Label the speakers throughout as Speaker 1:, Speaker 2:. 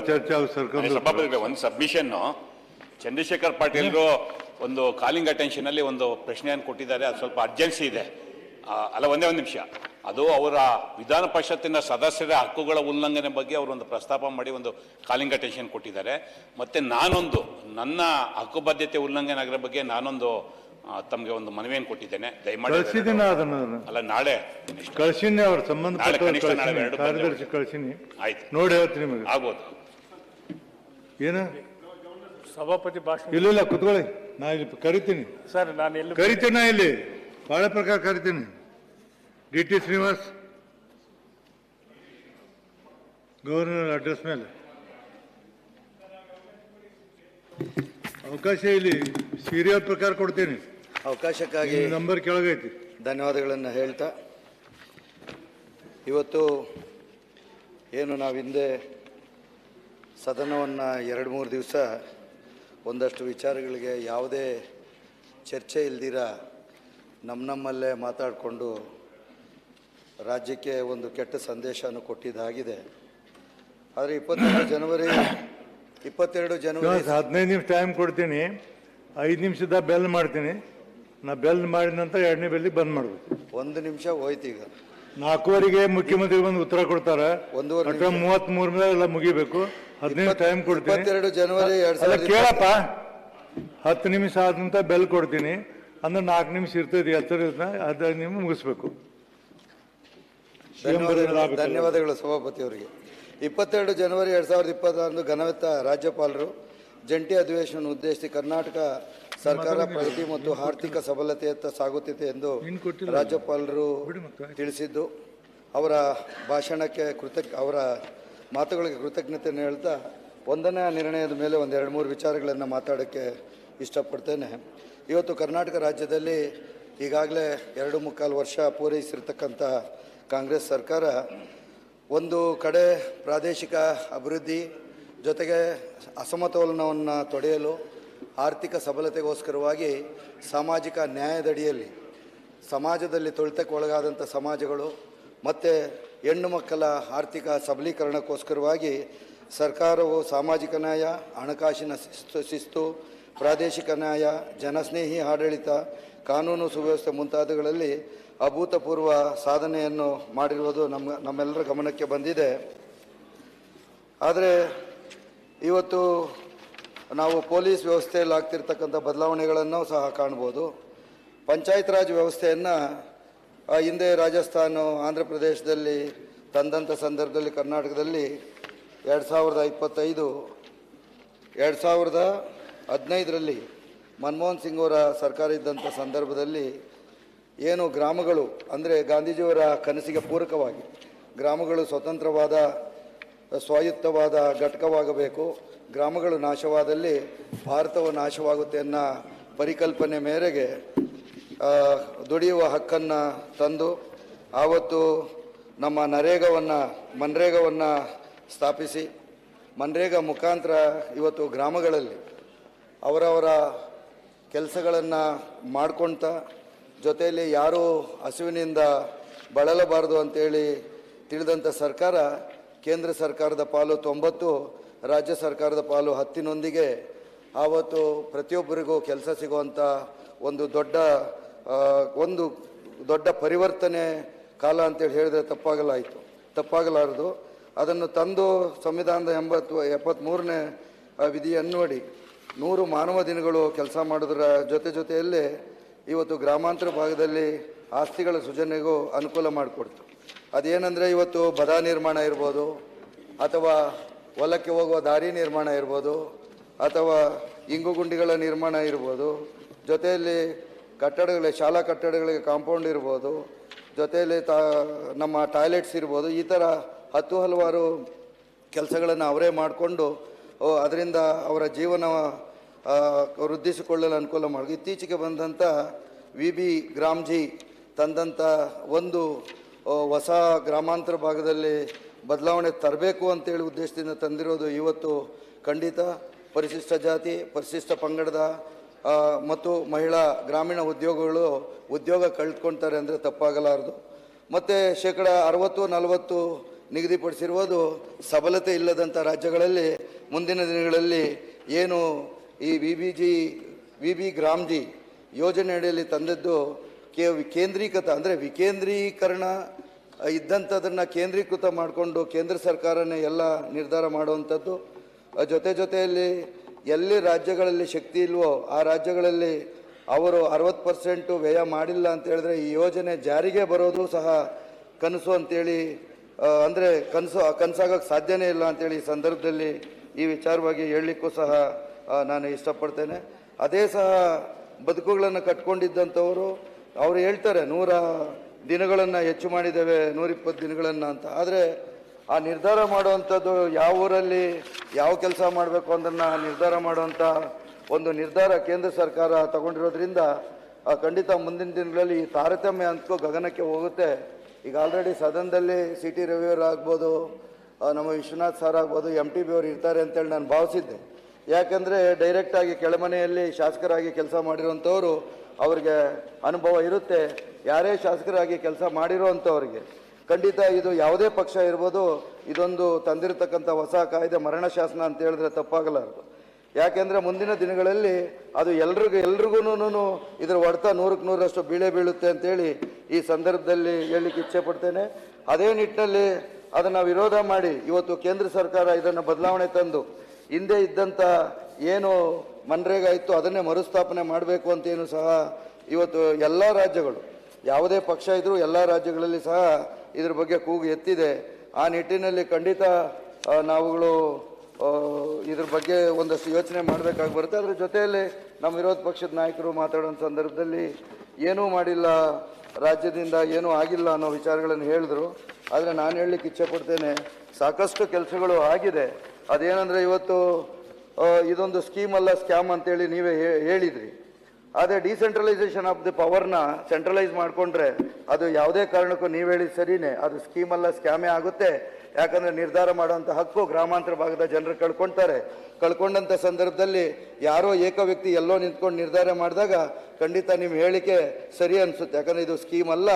Speaker 1: ಚರ್ಚೆ ಸರ್ಕೊಂಡು
Speaker 2: ಸಭಾಪತಿಗಳೇ ಒಂದು ಸಬ್ಮಿಷನ್ ಚಂದ್ರಶೇಖರ್ ಪಾಟೀಲ್ರು ಒಂದು ಕಾಲಿಂಗ್ ಅಟೆನ್ಷನ್ ಅಲ್ಲಿ ಒಂದು ಪ್ರಶ್ನೆಯನ್ನು ಕೊಟ್ಟಿದ್ದಾರೆ. ಅದು ಸ್ವಲ್ಪ ಅರ್ಜೆನ್ಸಿ ಇದೆ. ಅಲ್ಲ, ಒಂದೇ ಒಂದು ನಿಮಿಷ. ಅದು ಅವರ ವಿಧಾನ ಪರಿಷತ್ತಿನ ಸದಸ್ಯರ ಹಕ್ಕುಗಳ ಉಲ್ಲಂಘನೆ ಬಗ್ಗೆ ಅವರು ಒಂದು ಪ್ರಸ್ತಾಪ ಮಾಡಿ ಒಂದು ಕಾಲಿಂಗ್ ಅಟೆನ್ಷನ್ ಕೊಟ್ಟಿದ್ದಾರೆ. ಮತ್ತೆ ನಾನೊಂದು ನನ್ನ ಹಕ್ಕುಬದ್ಧತೆ ಉಲ್ಲಂಘನೆ ಆಗಿರೋ ಬಗ್ಗೆ ನಾನೊಂದು ತಮಗೆ ಒಂದು ಮನವಿಯನ್ನು ಕೊಟ್ಟಿದ್ದೇನೆ. ದಯಮಾಡಿ ಅಲ್ಲ, ನಾಳೆ
Speaker 1: ಕಳಿಸಿನಿ, ಅವ್ರ ಸಂಬಂಧಪಟ್ಟ ಕಾರ್ಯದರ್ಶಿ ಕಳಿಸಿನಿ.
Speaker 2: ಆಯ್ತು,
Speaker 1: ನೋಡಿ ಹೇಳ್ತೀನಿ ನಿಮಗೆ.
Speaker 2: ಆಗ್ಬೋದು.
Speaker 1: ಏನು
Speaker 3: ಸಭಾಪತಿ ಭಾಷಣ
Speaker 1: ಇಲ್ಲ, ಕುತ್ಕೊಳ್ಳಿ. ನಾ ಇಲ್ಲಿ ಕರಿತೀನಿ
Speaker 3: ಸರ್. ನಾನು ಎಲ್ಲಿ
Speaker 1: ಕರಿತೀನಿ? ನಾ ಇಲ್ಲಿ ಬಹಳ ಪ್ರಕಾರ ಕರಿತೀನಿ. ಡಿ.ಟಿ. ಶ್ರೀನಿವಾಸ್ ಗವರ್ನರ್ ಅಡ್ರೆಸ್ ಮೇಲೆ ಅವಕಾಶ ಇಲ್ಲಿ ಸೀರಿಯಲ್ ಪ್ರಕಾರ ಕೊಡ್ತೀನಿ.
Speaker 4: ಅವಕಾಶಕ್ಕಾಗಿ
Speaker 1: ನಂಬರ್ ಕೆಳಗೈತಿ.
Speaker 4: ಧನ್ಯವಾದಗಳನ್ನು ಹೇಳ್ತಾ, ಇವತ್ತು ಏನು ನಾವು ಹಿಂದೆ ಸದನವನ್ನು 2-3 ದಿವಸ ಒಂದಷ್ಟು ವಿಚಾರಗಳಿಗೆ ಯಾವುದೇ ಚರ್ಚೆ ಇಲ್ದಿರ ನಮ್ಮಲ್ಲೇ ಮಾತಾಡಿಕೊಂಡು ರಾಜ್ಯಕ್ಕೆ ಒಂದು ಕೆಟ್ಟ ಸಂದೇಶವನ್ನು ಕೊಟ್ಟಿದ್ದಾಗಿದೆ. ಆದರೆ 22 ಜನವರಿ
Speaker 1: 15 ನಿಮಿಷ ಟೈಮ್ ಕೊಡ್ತೀನಿ. 5 ನಿಮಿಷದ ಬೆಲ್ ಮಾಡ್ತೀನಿ. ನಾ ಬೆಲ್ ಮಾಡಿದ ನಂತರ 2ನೇ ಬೆಲ್ಲಿಗೆ ಬಂದ್ ಮಾಡಬೇಕು.
Speaker 4: 1 ನಿಮಿಷ ಹೋಯ್ತು. ಈಗ
Speaker 1: 4:15ಗೆ ಮುಖ್ಯಮಂತ್ರಿ ಬಂದು ಉತ್ತರ ಕೊಡ್ತಾರೆ.
Speaker 4: 1:33
Speaker 1: ಮೇಲೆ ಎಲ್ಲ ಮುಗಿಬೇಕು. 15 ಟೈಮ್ ಕೊಡ್ತೀನಿ.
Speaker 4: 22 ಜನವರಿ 2020
Speaker 1: ಕೇಳಪ್ಪ. 10 ನಿಮಿಷ ಆದ ನಂತರ ಬೆಲ್ ಕೊಡ್ತೀನಿ. ಅಂದ್ರೆ 4 ನಿಮಿಷ ಇರ್ತದೆ. 15 ನಿಮಿಷ ಮುಗಿಸ್ಬೇಕು.
Speaker 4: ಧನ್ಯವಾದಗಳು ಸಭಾಪತಿ ಅವರಿಗೆ. 22 ಜನವರಿ 2021 ಘನವೆತ್ತ ರಾಜ್ಯಪಾಲರು ಜಂಟಿ ಅಧಿವೇಶನ ಉದ್ದೇಶಿಸಿ ಕರ್ನಾಟಕ ಸರ್ಕಾರ ಪ್ರಗತಿ ಮತ್ತು ಆರ್ಥಿಕ ಸಬಲತೆಯತ್ತ ಸಾಗುತ್ತಿದೆ ಎಂದು ರಾಜ್ಯಪಾಲರು ತಿಳಿಸಿದ್ದು, ಅವರ ಭಾಷಣಕ್ಕೆ ಅವರ ಮಾತುಗಳಿಗೆ ಕೃತಜ್ಞತೆಯನ್ನು ಹೇಳ್ತಾ, 1ನೇ ನಿರ್ಣಯದ ಮೇಲೆ ಒಂದು 2-3 ವಿಚಾರಗಳನ್ನು ಮಾತಾಡೋಕ್ಕೆ ಇಷ್ಟಪಡ್ತೇನೆ. ಇವತ್ತು ಕರ್ನಾಟಕ ರಾಜ್ಯದಲ್ಲಿ ಈಗಾಗಲೇ 2.25 ವರ್ಷ ಪೂರೈಸಿರ್ತಕ್ಕಂಥ ಕಾಂಗ್ರೆಸ್ ಸರ್ಕಾರ ಒಂದು ಕಡೆ ಪ್ರಾದೇಶಿಕ ಅಭಿವೃದ್ಧಿ ಜೊತೆಗೆ ಅಸಮತೋಲನವನ್ನು ತೊಡೆಯಲು, ಆರ್ಥಿಕ ಸಬಲತೆಗೋಸ್ಕರವಾಗಿ ಸಾಮಾಜಿಕ ನ್ಯಾಯದಡಿಯಲ್ಲಿ ಸಮಾಜದಲ್ಲಿ ತುಳಿತಕ್ಕೆ ಒಳಗಾದಂಥ ಸಮಾಜಗಳು ಮತ್ತು ಹೆಣ್ಣು ಮಕ್ಕಳ ಆರ್ಥಿಕ ಸಬಲೀಕರಣಕ್ಕೋಸ್ಕರವಾಗಿ ಸರ್ಕಾರವು ಸಾಮಾಜಿಕ ನ್ಯಾಯ, ಹಣಕಾಸಿನ ಶಿಸ್ತು, ಪ್ರಾದೇಶಿಕ ನ್ಯಾಯ, ಜನಸ್ನೇಹಿ ಆಡಳಿತ, ಕಾನೂನು ಸುವ್ಯವಸ್ಥೆ ಮುಂತಾದವುಗಳಲ್ಲಿ ಅಭೂತಪೂರ್ವ ಸಾಧನೆಯನ್ನು ಮಾಡಿರುವುದು ನಮ್ಮೆಲ್ಲರ ಗಮನಕ್ಕೆ ಬಂದಿದೆ. ಆದರೆ ಇವತ್ತು ನಾವು ಪೊಲೀಸ್ ವ್ಯವಸ್ಥೆಯಲ್ಲಿ ಆಗ್ತಿರ್ತಕ್ಕಂಥ ಬದಲಾವಣೆಗಳನ್ನು ಸಹ ಕಾಣ್ಬೋದು. ಪಂಚಾಯತ್ ರಾಜ್ ವ್ಯವಸ್ಥೆಯನ್ನು ಹಿಂದೆ ರಾಜಸ್ಥಾನ, ಆಂಧ್ರ ಪ್ರದೇಶದಲ್ಲಿ ತಂದಂಥ ಸಂದರ್ಭದಲ್ಲಿ ಕರ್ನಾಟಕದಲ್ಲಿ 2015ರಲ್ಲಿ ಮನಮೋಹನ್ ಸಿಂಗ್ ಅವರ ಸರ್ಕಾರ ಇದ್ದಂಥ ಸಂದರ್ಭದಲ್ಲಿ ಏನು ಗ್ರಾಮಗಳು ಅಂದರೆ ಗಾಂಧೀಜಿಯವರ ಕನಸಿಗೆ ಪೂರಕವಾಗಿ ಗ್ರಾಮಗಳು ಸ್ವತಂತ್ರವಾದ ಸ್ವಾಯತ್ತವಾದ ಘಟಕವಾಗಬೇಕು, ಗ್ರಾಮಗಳು ನಾಶವಾದಲ್ಲಿ ಭಾರತವು ನಾಶವಾಗುತ್ತೆ ಅನ್ನೋ ಪರಿಕಲ್ಪನೆ ಮೇರೆಗೆ ದುಡಿಯುವ ಹಕ್ಕನ್ನು ತಂದು ಆವತ್ತು ನಮ್ಮ ಮನ್ರೇಗವನ್ನು ಸ್ಥಾಪಿಸಿ, ಮನ್ರೇಗಾ ಮುಖಾಂತರ ಇವತ್ತು ಗ್ರಾಮಗಳಲ್ಲಿ ಅವರವರ ಕೆಲಸಗಳನ್ನು ಮಾಡ್ಕೊಳ್ತಾ, ಜೊತೆಯಲ್ಲಿ ಯಾರೂ ಹಸಿವಿನಿಂದ ಬಳಲಬಾರದು ಅಂತೇಳಿ ತಿಳಿದಂಥ ಸರ್ಕಾರ, ಕೇಂದ್ರ ಸರ್ಕಾರದ ಪಾಲು 90, ರಾಜ್ಯ ಸರ್ಕಾರದ ಪಾಲು 10ನೊಂದಿಗೆ ಆವತ್ತು ಪ್ರತಿಯೊಬ್ಬರಿಗೂ ಕೆಲಸ ಸಿಗುವಂಥ ಒಂದು ದೊಡ್ಡ ಪರಿವರ್ತನೆ ಕಾಲ ಅಂತೇಳಿ ಹೇಳಿದರೆ ತಪ್ಪಾಗಲಾರದು. ಅದನ್ನು ತಂದು ಸಂವಿಧಾನದ 73ನೇ ವಿಧಿಯನ್ವಡಿ 100 ಮಾನವ ದಿನಗಳು ಕೆಲಸ ಮಾಡೋದರ ಜೊತೆಯಲ್ಲೇ ಇವತ್ತು ಗ್ರಾಮಾಂತರ ಭಾಗದಲ್ಲಿ ಆಸ್ತಿಗಳ ಸೃಜನೆಗೂ ಅನುಕೂಲ ಮಾಡಿಕೊಡ್ತು. ಅದೇನೆಂದರೆ ಇವತ್ತು ಬದ ನಿರ್ಮಾಣ ಇರ್ಬೋದು, ಅಥವಾ ಹೊಲಕ್ಕೆ ಹೋಗುವ ದಾರಿ ನಿರ್ಮಾಣ ಇರ್ಬೋದು, ಅಥವಾ ಇಂಗುಗುಂಡಿಗಳ ನಿರ್ಮಾಣ ಇರ್ಬೋದು, ಜೊತೆಯಲ್ಲಿ ಶಾಲಾ ಕಟ್ಟಡಗಳಿಗೆ ಕಾಂಪೌಂಡ್ ಇರ್ಬೋದು, ಜೊತೆಯಲ್ಲಿ ನಮ್ಮ ಟಾಯ್ಲೆಟ್ಸ್ ಇರ್ಬೋದು. ಈ ಥರ ಹಲವಾರು ಕೆಲಸಗಳನ್ನು ಅವರೇ ಮಾಡಿಕೊಂಡು ಅದರಿಂದ ಅವರ ಜೀವನ ವೃದ್ಧಿಸಿಕೊಳ್ಳಲು ಅನುಕೂಲ ಮಾಡಿ ಇತ್ತೀಚೆಗೆ ಬಂದಂಥ VB ಗ್ರಾಮ್ಜಿ ತಂದಂಥ ಒಂದು ಹೊಸ ಗ್ರಾಮಾಂತರ ಭಾಗದಲ್ಲಿ ಬದಲಾವಣೆ ತರಬೇಕು ಅಂತೇಳಿ ಉದ್ದೇಶದಿಂದ ತಂದಿರೋದು ಇವತ್ತು ಖಂಡಿತ ಪರಿಶಿಷ್ಟ ಜಾತಿ, ಪರಿಶಿಷ್ಟ ಪಂಗಡದ ಮತ್ತು ಮಹಿಳಾ ಗ್ರಾಮೀಣ ಉದ್ಯೋಗ ಕಳೆದುಕೊಳ್ತಾರೆ ಅಂದರೆ ತಪ್ಪಾಗಲಾರದು. ಮತ್ತು 60-40 ನಿಗದಿಪಡಿಸಿರುವುದು ಸಬಲತೆ ಇಲ್ಲದಂಥ ರಾಜ್ಯಗಳಲ್ಲಿ ಮುಂದಿನ ದಿನಗಳಲ್ಲಿ ಏನು ಈ ವಿ ಬಿ ಗ್ರಾಮ್ಜಿ ಯೋಜನೆ ಅಡಿಯಲ್ಲಿ ತಂದದ್ದು ಕೇಂದ್ರೀಕೃತ ಅಂದರೆ ವಿಕೇಂದ್ರೀಕರಣ ಇದ್ದಂಥದನ್ನು ಕೇಂದ್ರೀಕೃತ ಮಾಡಿಕೊಂಡು ಕೇಂದ್ರ ಸರ್ಕಾರನೇ ಎಲ್ಲ ನಿರ್ಧಾರ ಮಾಡುವಂಥದ್ದು. ಜೊತೆಯಲ್ಲಿ ಎಲ್ಲಿ ರಾಜ್ಯಗಳಲ್ಲಿ ಶಕ್ತಿ ಇಲ್ವೋ ಆ ರಾಜ್ಯಗಳಲ್ಲಿ ಅವರು 60% ವ್ಯಯ ಮಾಡಿಲ್ಲ ಅಂತ ಹೇಳಿದ್ರೆ ಈ ಯೋಜನೆ ಜಾರಿಗೆ ಬರೋದು ಸಹ ಕನಸು ಅಂತೇಳಿ, ಅಂದರೆ ಕನಸಾಗೋಕ್ಕೆ ಸಾಧ್ಯನೇ ಇಲ್ಲ ಅಂತೇಳಿ ಈ ಸಂದರ್ಭದಲ್ಲಿ ಈ ವಿಚಾರವಾಗಿ ಹೇಳಲಿಕ್ಕೂ ಸಹ ನಾನು ಇಷ್ಟಪಡ್ತೇನೆ. ಅದೇ ಸಹ ಬದುಕುಗಳನ್ನು ಕಟ್ಕೊಂಡಿದ್ದಂಥವರು ಅವರು ಹೇಳ್ತಾರೆ 100 ದಿನಗಳನ್ನು ಹೆಚ್ಚು ಮಾಡಿದ್ದೇವೆ, 120 ದಿನಗಳನ್ನು ಅಂತ. ಆದರೆ ಆ ನಿರ್ಧಾರ ಮಾಡುವಂಥದ್ದು ಯಾವ ಊರಲ್ಲಿ ಯಾವ ಕೆಲಸ ಮಾಡಬೇಕು ಅದನ್ನು ನಿರ್ಧಾರ ಮಾಡುವಂಥ ಒಂದು ನಿರ್ಧಾರ ಕೇಂದ್ರ ಸರ್ಕಾರ ತಗೊಂಡಿರೋದ್ರಿಂದ ಖಂಡಿತ ಮುಂದಿನ ದಿನಗಳಲ್ಲಿ ಈ ತಾರತಮ್ಯ ಅಂತೂ ಗಗನಕ್ಕೆ ಹೋಗುತ್ತೆ. ಈಗ ಆಲ್ರೆಡಿ ಸದನದಲ್ಲಿ ಸಿ ಟಿ ರವಿಯವರು ಆಗ್ಬೋದು, ನಮ್ಮ ವಿಶ್ವನಾಥ್ ಸರ್ ಆಗ್ಬೋದು, MTB ಅವರು ಇರ್ತಾರೆ ಅಂತೇಳಿ ನಾನು ಭಾವಿಸಿದ್ದೆ. ಯಾಕಂದರೆ ಡೈರೆಕ್ಟಾಗಿ ಕೆಳಮನೆಯಲ್ಲಿ ಶಾಸಕರಾಗಿ ಕೆಲಸ ಮಾಡಿರೋಂಥವ್ರು ಅವ್ರಿಗೆ ಅನುಭವ ಇರುತ್ತೆ. ಯಾರೇ ಶಾಸಕರಾಗಿ ಕೆಲಸ ಮಾಡಿರೋವಂಥವ್ರಿಗೆ ಖಂಡಿತ ಇದು ಯಾವುದೇ ಪಕ್ಷ ಇರ್ಬೋದು, ಇದೊಂದು ತಂದಿರತಕ್ಕಂಥ ಹೊಸ ಕಾಯ್ದೆ ಮರಣ ಶಾಸನ ಅಂತ ಹೇಳಿದ್ರೆ ತಪ್ಪಾಗಲಾರದು. ಯಾಕೆಂದರೆ ಮುಂದಿನ ದಿನಗಳಲ್ಲಿ ಅದು ಎಲ್ರಿಗೂ ಇದರ ಹೊಡೆತ 100ಕ್ಕೆ 100ರಷ್ಟು ಬೀಳುತ್ತೆ ಅಂತೇಳಿ ಈ ಸಂದರ್ಭದಲ್ಲಿ ಹೇಳಲಿಕ್ಕೆ ಇಚ್ಛೆ ಪಡ್ತೇನೆ. ಅದೇ ನಿಟ್ಟಿನಲ್ಲಿ ಅದನ್ನು ವಿರೋಧ ಮಾಡಿ ಇವತ್ತು ಕೇಂದ್ರ ಸರ್ಕಾರ ಇದನ್ನು ಬದಲಾವಣೆ ತಂದು ಹಿಂದೆ ಇದ್ದಂಥ ಏನು ಮನ್ರೇಗಾ ಇತ್ತು ಅದನ್ನೇ ಮರುಸ್ಥಾಪನೆ ಮಾಡಬೇಕು ಅಂತೇನು ಸಹ ಇವತ್ತು ಎಲ್ಲ ರಾಜ್ಯಗಳು ಯಾವುದೇ ಪಕ್ಷ ಇದ್ದರೂ ಎಲ್ಲ ರಾಜ್ಯಗಳಲ್ಲಿ ಸಹ ಇದ್ರ ಬಗ್ಗೆ ಕೂಗು ಎತ್ತಿದೆ. ಆ ನಿಟ್ಟಿನಲ್ಲಿ ಖಂಡಿತ ನಾವುಗಳು ಇದ್ರ ಬಗ್ಗೆ ಒಂದಷ್ಟು ಯೋಚನೆ ಮಾಡಬೇಕಾಗಿ ಬರುತ್ತೆ. ಅದರ ಜೊತೆಯಲ್ಲಿ ನಮ್ಮ ವಿರೋಧ ಪಕ್ಷದ ನಾಯಕರು ಮಾತಾಡೋ ಸಂದರ್ಭದಲ್ಲಿ ಏನೂ ಮಾಡಿಲ್ಲ, ರಾಜ್ಯದಿಂದ ಏನೂ ಆಗಿಲ್ಲ ಅನ್ನೋ ವಿಚಾರಗಳನ್ನು ಹೇಳಿದ್ರು. ಆದರೆ ನಾನು ಹೇಳಲಿಕ್ಕೆ ಇಚ್ಛೆ ಪಡ್ತೇನೆ, ಸಾಕಷ್ಟು ಕೆಲಸಗಳು ಆಗಿದೆ. ಅದೇನೆಂದರೆ ಇವತ್ತು ಇದೊಂದು ಸ್ಕೀಮ್ ಅಲ್ಲ ಸ್ಕ್ಯಾಮ್ ಅಂತೇಳಿ ನೀವೇ ಹೇಳಿದ್ರಿ. ಆದರೆ ಡಿಸೆಂಟ್ರಲೈಸೇಷನ್ ಆಫ್ ದಿ ಪವರ್ನ ಸೆಂಟ್ರಲೈಸ್ ಮಾಡಿಕೊಂಡ್ರೆ ಅದು ಯಾವುದೇ ಕಾರಣಕ್ಕೂ ನೀವು ಹೇಳಿದ ಸರಿಯೇ, ಅದು ಸ್ಕೀಮ್ ಅಲ್ಲ ಸ್ಕ್ಯಾಮೇ ಆಗುತ್ತೆ. ಯಾಕಂದರೆ ನಿರ್ಧಾರ ಮಾಡುವಂಥ ಹಕ್ಕು ಗ್ರಾಮಾಂತರ ಭಾಗದ ಜನರು ಕಳ್ಕೊಂಡಂಥ ಸಂದರ್ಭದಲ್ಲಿ ಯಾರೋ ಏಕ ವ್ಯಕ್ತಿ ಎಲ್ಲೋ ನಿಂತ್ಕೊಂಡು ನಿರ್ಧಾರ ಮಾಡಿದಾಗ ಖಂಡಿತ ನಿಮ್ಮ ಹೇಳಿಕೆ ಸರಿ ಅನಿಸುತ್ತೆ. ಯಾಕಂದರೆ ಇದು ಸ್ಕೀಮ್ ಅಲ್ಲ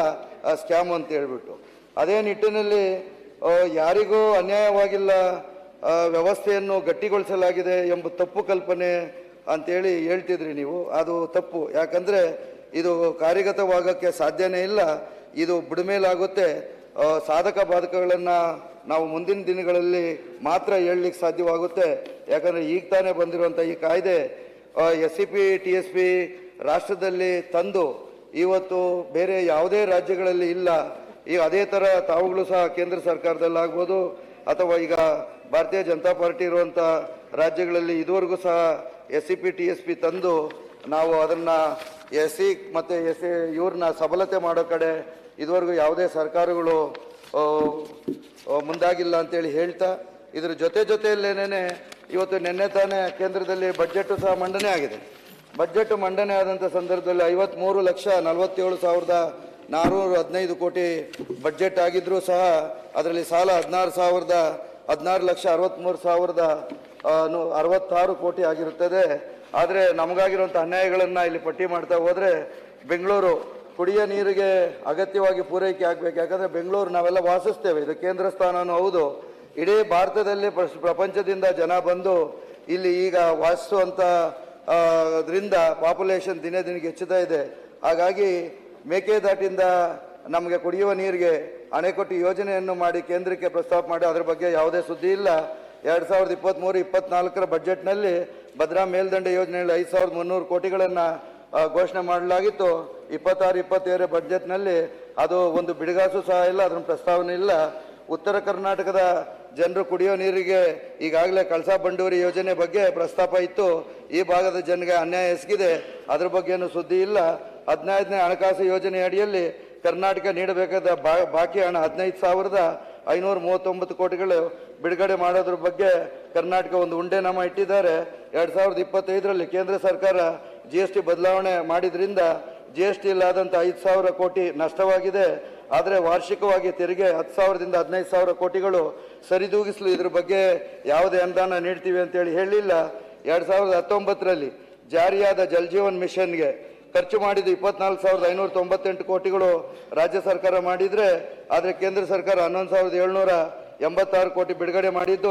Speaker 4: ಸ್ಕ್ಯಾಮ್ ಅಂತ ಹೇಳ್ಬಿಟ್ಟು. ಅದೇ ನಿಟ್ಟಿನಲ್ಲಿ ಯಾರಿಗೂ ಅನ್ಯಾಯವಾಗಿಲ್ಲ, ವ್ಯವಸ್ಥೆಯನ್ನು ಗಟ್ಟಿಗೊಳಿಸಲಾಗಿದೆ ಎಂಬ ತಪ್ಪು ಕಲ್ಪನೆ ಅಂತೇಳಿ ಹೇಳ್ತಿದ್ರಿ ನೀವು. ಅದು ತಪ್ಪು. ಯಾಕಂದರೆ ಇದು ಕಾರ್ಯಗತವಾಗೋಕ್ಕೆ ಸಾಧ್ಯನೇ ಇಲ್ಲ. ಇದು ಬುಡಮೇಲಾಗುತ್ತೆ. ಸಾಧಕ ಬಾಧಕಗಳನ್ನು ನಾವು ಮುಂದಿನ ದಿನಗಳಲ್ಲಿ ಮಾತ್ರ ಹೇಳಲಿಕ್ಕೆ ಸಾಧ್ಯವಾಗುತ್ತೆ. ಯಾಕಂದರೆ ಈಗ ತಾನೇ ಬಂದಿರುವಂಥ ಈ ಕಾಯ್ದೆ SCP TSP ರಾಷ್ಟ್ರದಲ್ಲಿ ತಂದು ಇವತ್ತು ಬೇರೆ ಯಾವುದೇ ರಾಜ್ಯಗಳಲ್ಲಿ ಇಲ್ಲ. ಈಗ ಅದೇ ಥರ ತಾವುಗಳು ಸಹ ಕೇಂದ್ರ ಸರ್ಕಾರದಲ್ಲಾಗ್ಬೋದು ಅಥವಾ ಈಗ ಭಾರತೀಯ ಜನತಾ ಪಾರ್ಟಿ ಇರುವಂಥ ರಾಜ್ಯಗಳಲ್ಲಿ ಇದುವರೆಗೂ ಸಹ SCP TSP ತಂದು ನಾವು ಅದನ್ನು SC ಮತ್ತು SC ಇವ್ರನ್ನ ಸಬಲತೆ ಮಾಡೋ ಕಡೆ ಇದುವರೆಗೂ ಯಾವುದೇ ಸರ್ಕಾರಗಳು ಮುಂದಾಗಿಲ್ಲ ಅಂತೇಳಿ ಹೇಳ್ತಾ, ಇದ್ರ ಜೊತೆಯಲ್ಲೇನೇ ಇವತ್ತು ನಿನ್ನೆ ತಾನೇ ಕೇಂದ್ರದಲ್ಲಿ ಬಜೆಟು ಸಹ ಮಂಡನೆ ಆಗಿದೆ. ಬಜೆಟ್ ಮಂಡನೆ ಆದಂಥ ಸಂದರ್ಭದಲ್ಲಿ 53,47,415 ಕೋಟಿ ಬಜೆಟ್ ಆಗಿದ್ದರೂ ಸಹ ಅದರಲ್ಲಿ ಸಾಲ 16,63,63,66 ಕೋಟಿ ಆಗಿರುತ್ತದೆ. ಆದರೆ ನಮಗಾಗಿರುವಂಥ ಅನ್ಯಾಯಗಳನ್ನು ಇಲ್ಲಿ ಪಟ್ಟಿ ಮಾಡ್ತಾ ಹೋದರೆ ಬೆಂಗಳೂರು ಕುಡಿಯೋ ನೀರಿಗೆ ಅಗತ್ಯವಾಗಿ ಪೂರೈಕೆ ಆಗಬೇಕು. ಯಾಕಂದರೆ ಬೆಂಗಳೂರು ನಾವೆಲ್ಲ ವಾಸಿಸ್ತೇವೆ, ಇದು ಕೇಂದ್ರ ಸ್ಥಾನನೂ ಹೌದು. ಇಡೀ ಭಾರತದಲ್ಲಿ ಪ್ರಪಂಚದಿಂದ ಜನ ಬಂದು ಇಲ್ಲಿ ಈಗ ವಾಸಿಸುವಂಥ ಅದರಿಂದ ಪಾಪ್ಯುಲೇಷನ್ ದಿನೇ ದಿನಕ್ಕೆ ಹೆಚ್ಚುತ್ತಾ ಇದೆ. ಹಾಗಾಗಿ ಮೇಕೆದಾಟಿಂದ ನಮಗೆ ಕುಡಿಯುವ ನೀರಿಗೆ ಅಣೆಕಟ್ಟು ಯೋಜನೆಯನ್ನು ಮಾಡಿ ಕೇಂದ್ರಕ್ಕೆ ಪ್ರಸ್ತಾಪ ಮಾಡಿ ಅದರ ಬಗ್ಗೆ ಯಾವುದೇ ಸುದ್ದಿ ಇಲ್ಲ. 2023-24 ಬಜೆಟ್ನಲ್ಲಿ ಭದ್ರಾ ಮೇಲ್ದಂಡೆ ಯೋಜನೆಯಲ್ಲಿ 5,300 ಕೋಟಿಗಳನ್ನು ಘೋಷಣೆ ಮಾಡಲಾಗಿತ್ತು. 26-27 ಬಜೆಟ್ನಲ್ಲಿ ಅದು ಒಂದು ಬಿಡುಗಾಸು ಸಹ ಇಲ್ಲ, ಅದರ ಪ್ರಸ್ತಾವನೆ ಇಲ್ಲ. ಉತ್ತರ ಕರ್ನಾಟಕದ ಜನರು ಕುಡಿಯೋ ನೀರಿಗೆ ಈಗಾಗಲೇ ಕಳಸಾ ಬಂಡೂರಿ ಯೋಜನೆ ಬಗ್ಗೆ ಪ್ರಸ್ತಾಪ ಇತ್ತು. ಈ ಭಾಗದ ಜನರಿಗೆ ಅನ್ಯಾಯ ಎಸಗಿದೆ, ಅದ್ರ ಬಗ್ಗೆನೂ ಸುದ್ದಿ ಇಲ್ಲ. 15ನೇ ಹಣಕಾಸು ಯೋಜನೆ ಅಡಿಯಲ್ಲಿ ಕರ್ನಾಟಕ ನೀಡಬೇಕಾದ ಬಾಕಿ ಹಣ 15,539 ಕೋಟಿಗಳು ಬಿಡುಗಡೆ ಮಾಡೋದ್ರ ಬಗ್ಗೆ ಕರ್ನಾಟಕ ಒಂದು ಉಂಡೆನಾಮ ಇಟ್ಟಿದ್ದಾರೆ. 2025ರಲ್ಲಿ ಕೇಂದ್ರ ಸರ್ಕಾರ GST ಬದಲಾವಣೆ ಮಾಡಿದ್ರಿಂದ GST ಇಲ್ಲಾದಂಥ 5,000 ಕೋಟಿ ನಷ್ಟವಾಗಿದೆ. ಆದರೆ ವಾರ್ಷಿಕವಾಗಿ ತೆರಿಗೆ 10,000ದಿಂದ 15,000 ಕೋಟಿಗಳು ಸರಿದೂಗಿಸಲು ಇದ್ರ ಬಗ್ಗೆ ಯಾವುದೇ ಅನುದಾನ ನೀಡ್ತೀವಿ ಅಂತೇಳಿ ಹೇಳಲಿಲ್ಲ. 2019ರಲ್ಲಿ ಜಾರಿಯಾದ ಜಲ್ ಜೀವನ್ ಮಿಷನ್ಗೆ ಖರ್ಚು ಮಾಡಿದ್ದು 24,598 ಕೋಟಿಗಳು ರಾಜ್ಯ ಸರ್ಕಾರ ಮಾಡಿದರೆ, ಆದರೆ ಕೇಂದ್ರ ಸರ್ಕಾರ 11,700 86 ಕೋಟಿ ಬಿಡುಗಡೆ ಮಾಡಿದ್ದು